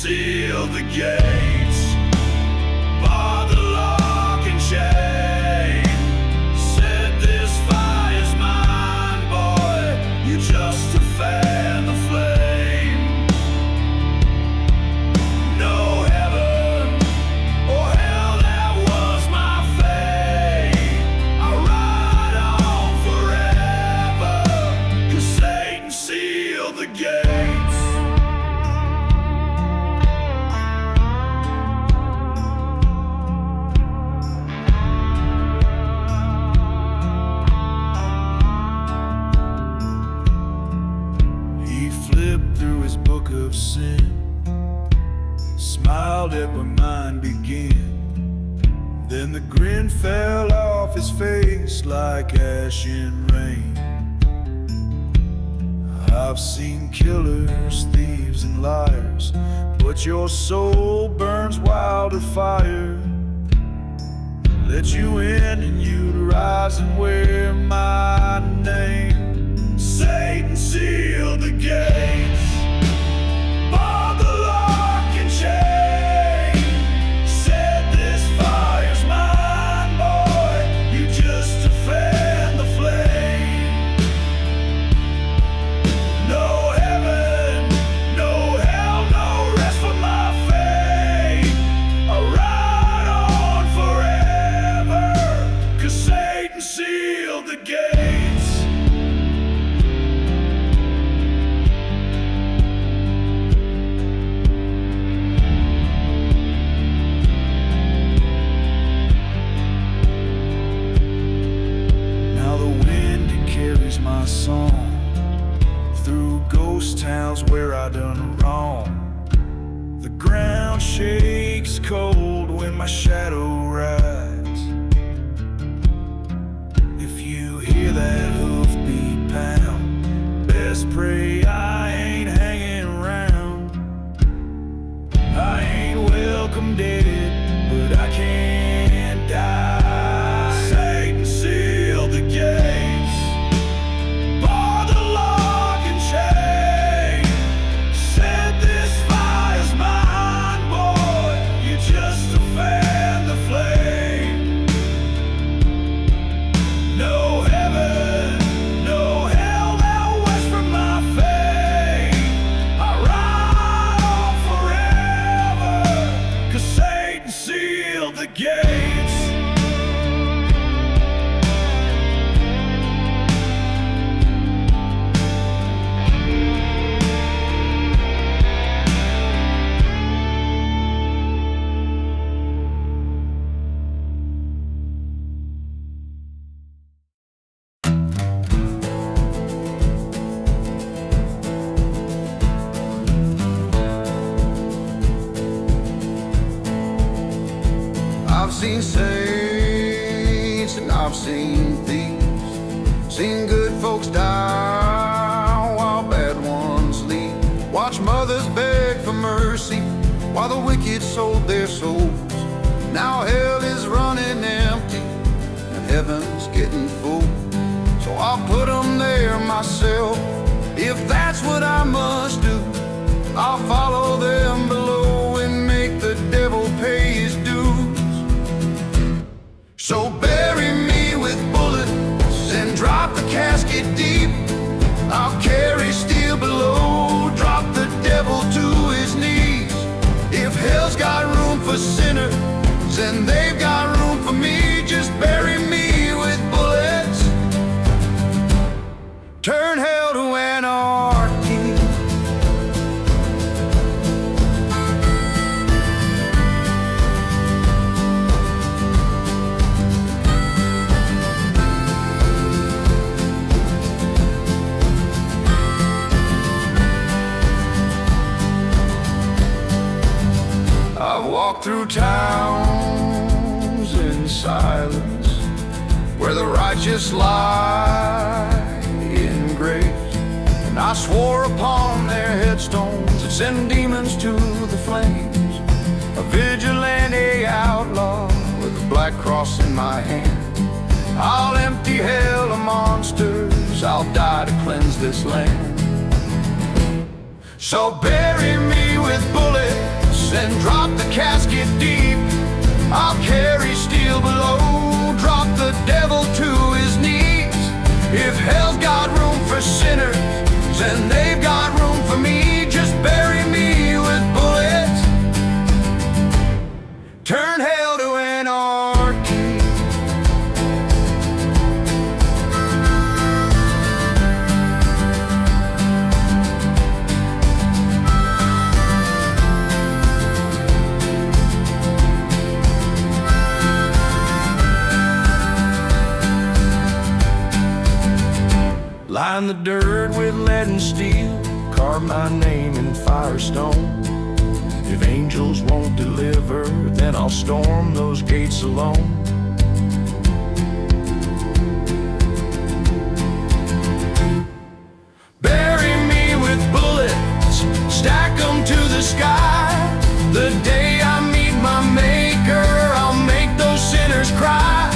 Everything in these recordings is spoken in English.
seal the gates, bar the lock and chain. Said this fire's mine, boy, you just to fan the flame. No heaven or hell, that was my fate. I ride on forever, 'cause Satan sealed the gates. Flipped through his book of sin, smiled at where mine began. Then the grin fell off his face like ash in rain. I've seen killers, thieves and liars, but your soul burns wilder fire. Let you in and you'd rise and wear my name. Satan sealed the gates, bar the lock and chain. Said this fire's mine, boy, you just to fan the flame. No heaven, no hell, no rest for my fate. I ride on forever, 'cause Satan sealed the gates. My song through ghost towns where I done wrong. The ground shakes cold when my shadow rides. If you hear that hoofbeat pound, best pray I ain't hanging around. I ain't welcome dead, but I can't die. Satan sealed the gate, the gates. I've seen saints and I've seen thieves, seen good folks die while bad ones leave. Watch mothers beg for mercy while the wicked sold their souls. Now hell is running empty and heaven's getting full. So I'll put them there myself. If that's what I must do, I'll follow them below and make the devil pay his dues. So bury me with bullets and drop the casket deep. I'll carry steel below, drop the devil to his knees. If hell's got room for sinners and they've got room for me, just bury me with bullets. Turn hell to anarchy. I've walked through towns in silence where the righteous lie in graves, and I swore upon their headstones to send demons to the flames. A vigilante outlaw with a black cross in my hand. I'll empty hell of monsters, I'll die to cleanse this land. So bury me with bullets and drop the casket deep. I'll carry steel below, drop the devil to his knees. If hell's got room for sinners, then they've got room for me. Just bury me with bullets, turn hell to anarchy. Line the dirt with lead and steel, carve my name in firestone. If angels won't deliver, then I'll storm those gates alone. Bury me with bullets, stack them to the sky. The day I meet my maker, I'll make those sinners cry.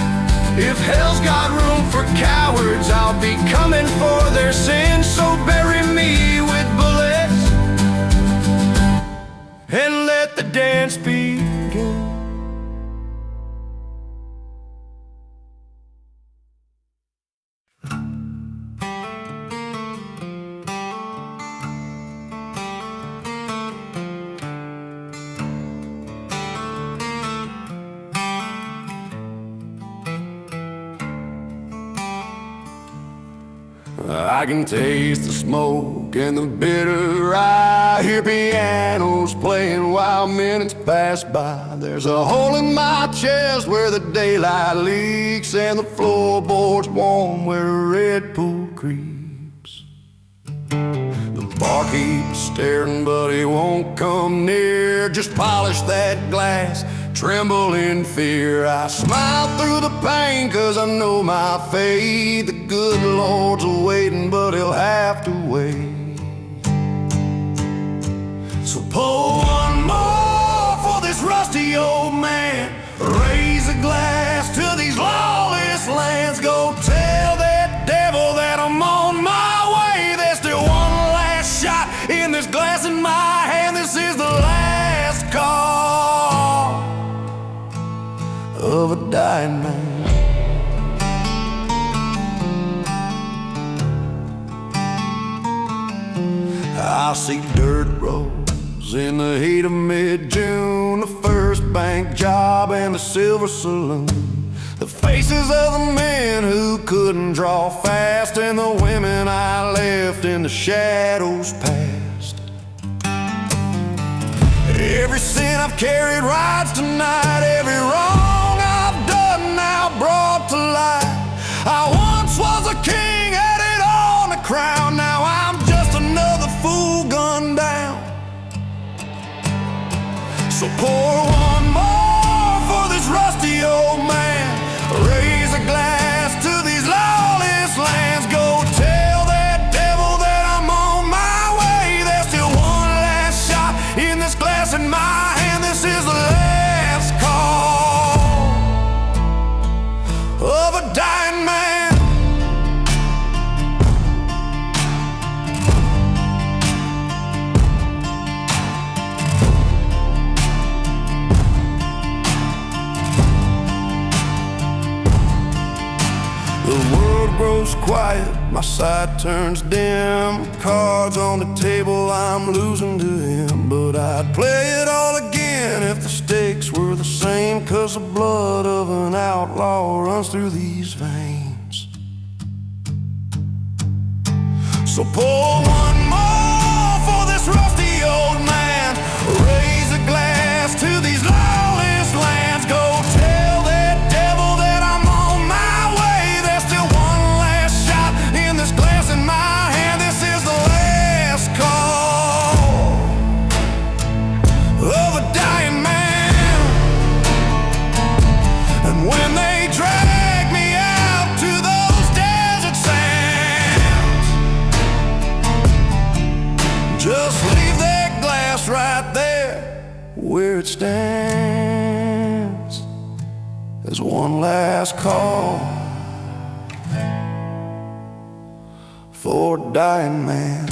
If hell's got room for cowards, I'll be coming for their sins. So bury me with bullets and let the dance begin. I can taste the smoke and the bitter. I hear pianos playing while minutes pass by. There's a hole in my chest where the daylight leaks, and the floorboard's warm where a red pool creeps. The barkeep's staring but he won't come near. Just polish that glass, tremble in fear. I smile through the pain cause I know my fate. The good Lord's waiting but he'll have to wait. So pour one more for this rusty old man. Raise a glass to these lawless lands. Go tell that devil that I'm on my way. There's still one last shot in this glass in my hand. This is the last call of a dying man. I see dirt roads in the heat of mid-June, the first bank job and the silver saloon, the faces of the men who couldn't draw fast, and the women I left in the shadows past. Every sin I've carried rides tonight, every wrong I've done now brought to light. I once was a king, had it on a crown. Now I'm just another fool gunned down. So pour one more for this rusty old man. Raise a glass to these lawless lands. Go tell that devil that I'm on my way. There's still one last shot in this glass in my hand. This is the last call of a dying man. The world grows quiet, my sight turns dim. Cards on the table, I'm losing to him. But I'd play it all again if the stakes were the same, cause the blood of an outlaw runs through these veins. So pour one more for this rusty old man. Raise a glass to these lawless lands. Go tell that devil that I'm on my way. There's still one last shot in this glass in my hand. This is the last call of a dying man. And when they drag me out to those desert sands, just leave that glass right there where it stands as one last call for a dying man.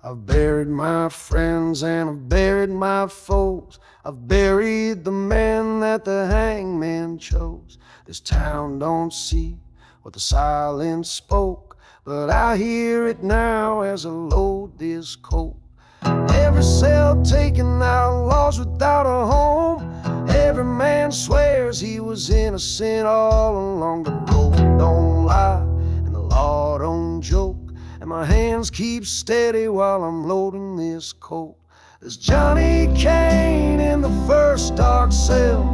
I've buried my friends and I've buried my foes. I've buried the man that the hangman chose. This town don't see what the silence spoke, but I hear it now as I load this coat. Every cell taken, outlaws without a home. Every man swears he was innocent all along. The road don't lie and the law don't joke, and my hands keep steady while I'm loading this coat. There's Johnny Kane in the first dark cell,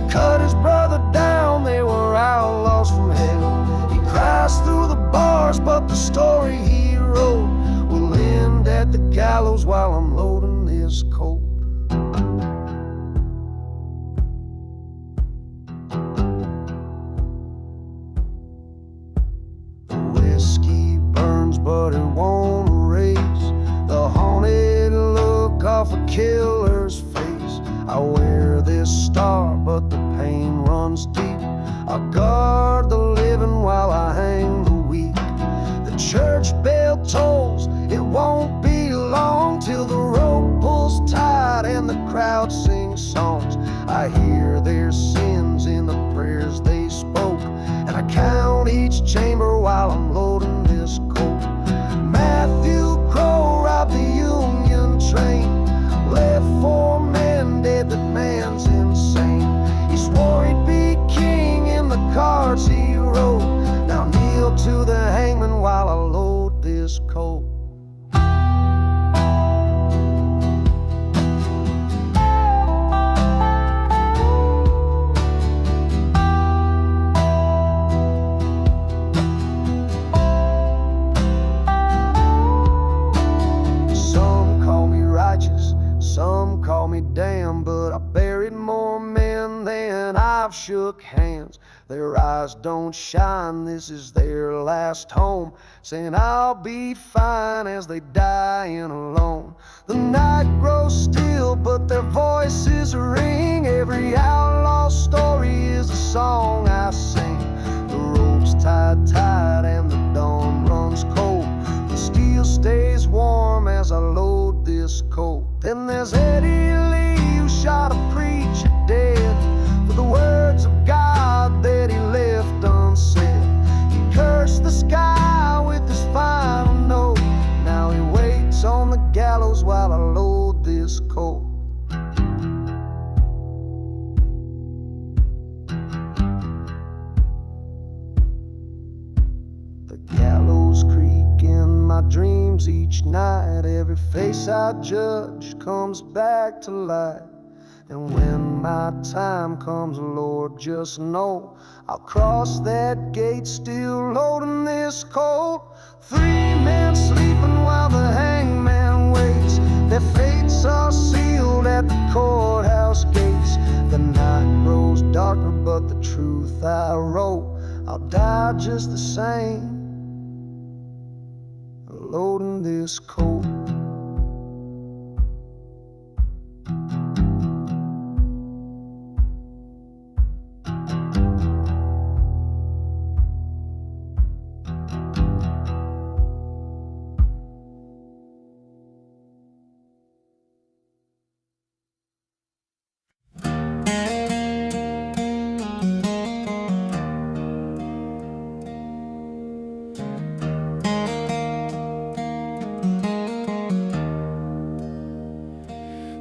cut his brother down, they were outlaws from hell. He cries through the bars, but the story he wrote will end at the gallows while I'm loading this coat. The whiskey burns, but it won't erase the haunted look off a killer's face. I wear this star, but the pain runs deep. I guard the living while I hang the weak. The church bell tolls, it won't be long till the rope pulls tight and the crowd sings songs. I hear their sins in the prayers they spoke, and I count each chamber while I'm loading this coat. Matthew Crow robbed the Union train, left 4 men dead, that man's insane. He swore he'd be king in the cards he wrote. Now kneel to the hangman while I load this coat. Some call me damn, but I buried more men than I've shook hands. Their eyes don't shine, this is their last home, saying I'll be fine as they dying alone. The night grows still, but their voices ring. Every outlaw story is a song I sing. The rope's tied tight and the dawn runs cold. The steel stays warm as I load this coat. Then there's Eddie Lee, who shot a preacher dead for the words of God that he left unsaid. He cursed the sky with his final note. Now he waits on the gallows while I load this coat. The gallows creak in my dreams each night. Every face I judge comes back to life. And when my time comes, Lord, just know I'll cross that gate still loading this coat. 3 men sleeping while the hangman waits. Their fates are sealed at the courthouse gates. The night grows darker, but the truth I wrote, I'll die just the same, loading this coat.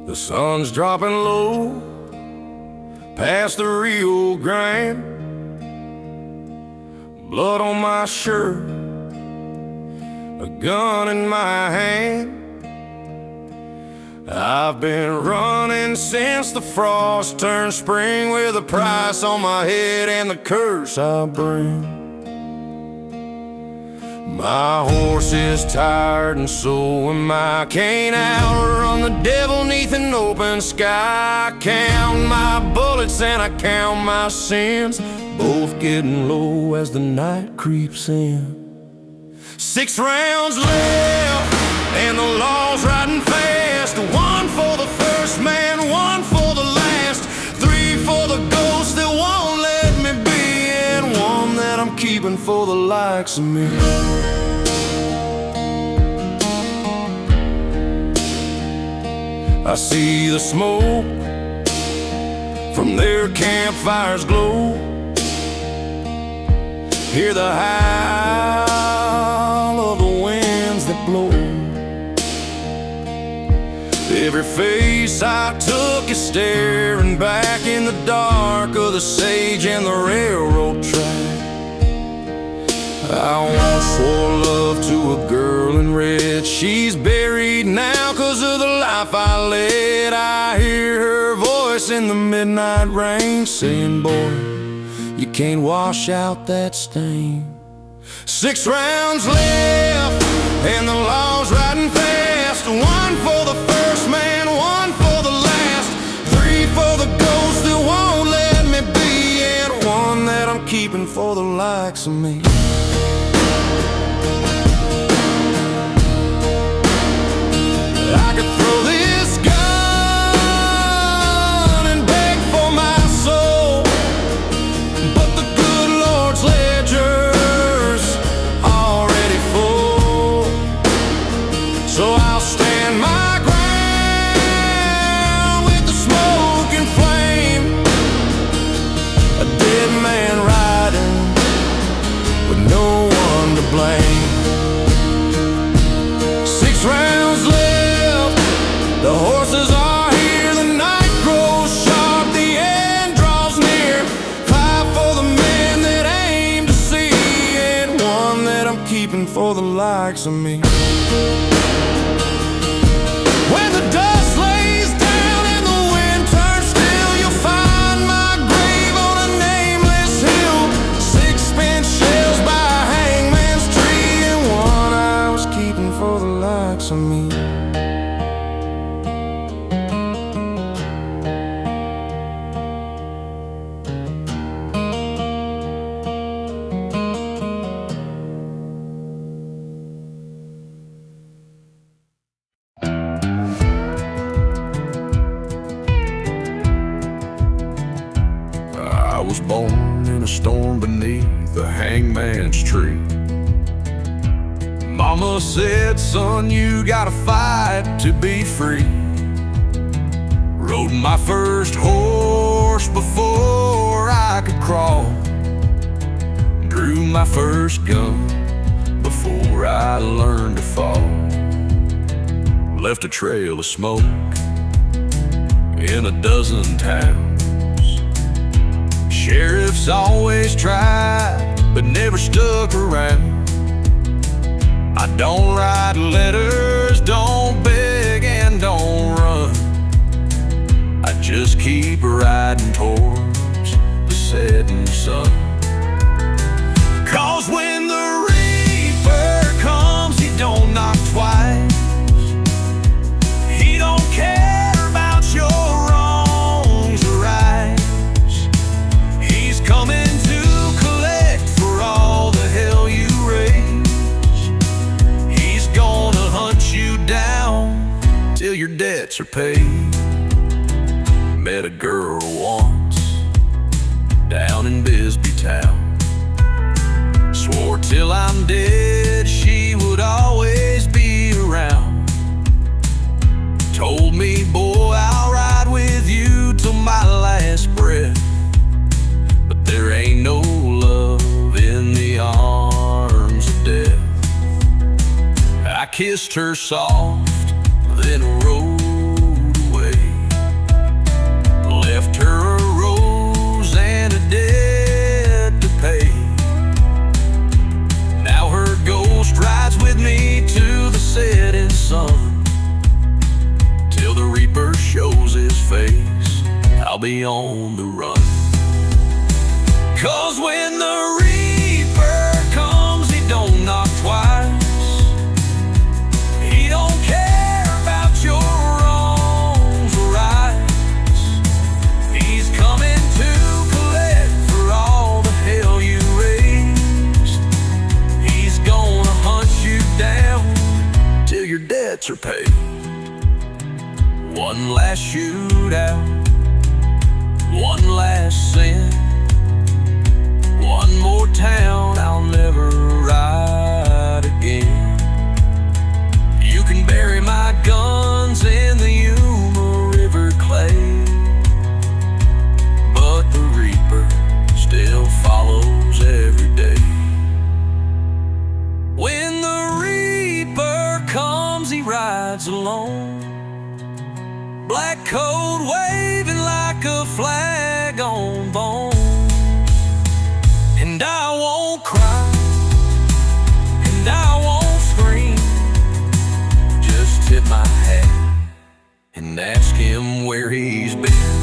The sun's dropping low past the Rio Grande. Blood on my shirt, a gun in my hand. I've been running since the frost turned spring, with a price on my head and the curse I bring. My horse is tired and so am I. Can't outrun the devil neath an open sky. I count my bullets and I count my sins, both getting low as the night creeps in. 6 rounds left and the law's riding fast. 1 for the first man, 1 for the last. 3 for the ghost that won't let me be, and 1 that I'm keeping for the likes of me. I see the smoke from their campfires glow, hear the howl of the winds that blow. Every face I took is staring back in the dark of the sage and the railroad track. I once swore love to a girl in red. She's buried now 'cause of the life I led. I hear her voice in the midnight rain saying, boy, you can't wash out that stain. 6 rounds left and the law's riding fast. 1 for the first man, 1 for the last. 3 for the ghost that won't let me be, and 1 that I'm keeping for the likes of me. I could throw this gun and beg for my soul, but the good Lord's ledger's already full. So I'll stand my ground with the smoke and flame, a dead man riding with no one to blame. 6 rounds left, the horses are here, the night grows sharp, the end draws near. 5 for the men that aim to see, and 1 that I'm keeping for the likes of me. When the dust lays down and the wind turns still, you'll find my grave on a nameless hill. 6 spent shells by a hangman's tree, and 1 I was keeping for the likes of me. I was born in a storm beneath the hangman's tree. Mama said, son, you gotta fight to be free. Rode my first horse before I could crawl. Drew my first gun before I learned to fall. Left a trail of smoke in a dozen towns. Sheriffs always tried, but never stuck around. I don't write letters, don't beg and don't run. I just keep riding towards the setting sun. 'Cause when the reaper comes, he don't knock twice. He don't care about your wrongs or rights. He's coming to collect for all the hell you raised. He's gonna hunt you down till your debts are paid. Met a girl once down in Bisbee town. Swore till I'm dead she would always be around. Told me, boy, I'll ride with you till my last breath. But there ain't no love in the arms of death. I kissed her soft, then rode away. Left her a rose and a debt to pay. Now her ghost rides with me to the setting sun. Till the reaper shows his face, I'll be on the run. 'Cause when the reaper comes, he don't knock twice. He don't care about your wrongs or rights. He's coming to collect for all the hell you raised. He's gonna hunt you down till your debts are paid. 1 last shootout, 1 last sin, 1 more town I'll never ride again. You can bury my guns in the human rides alone, black coat waving like a flag on bone. And I won't cry, and I won't scream, just tip my hat and ask him where he's been.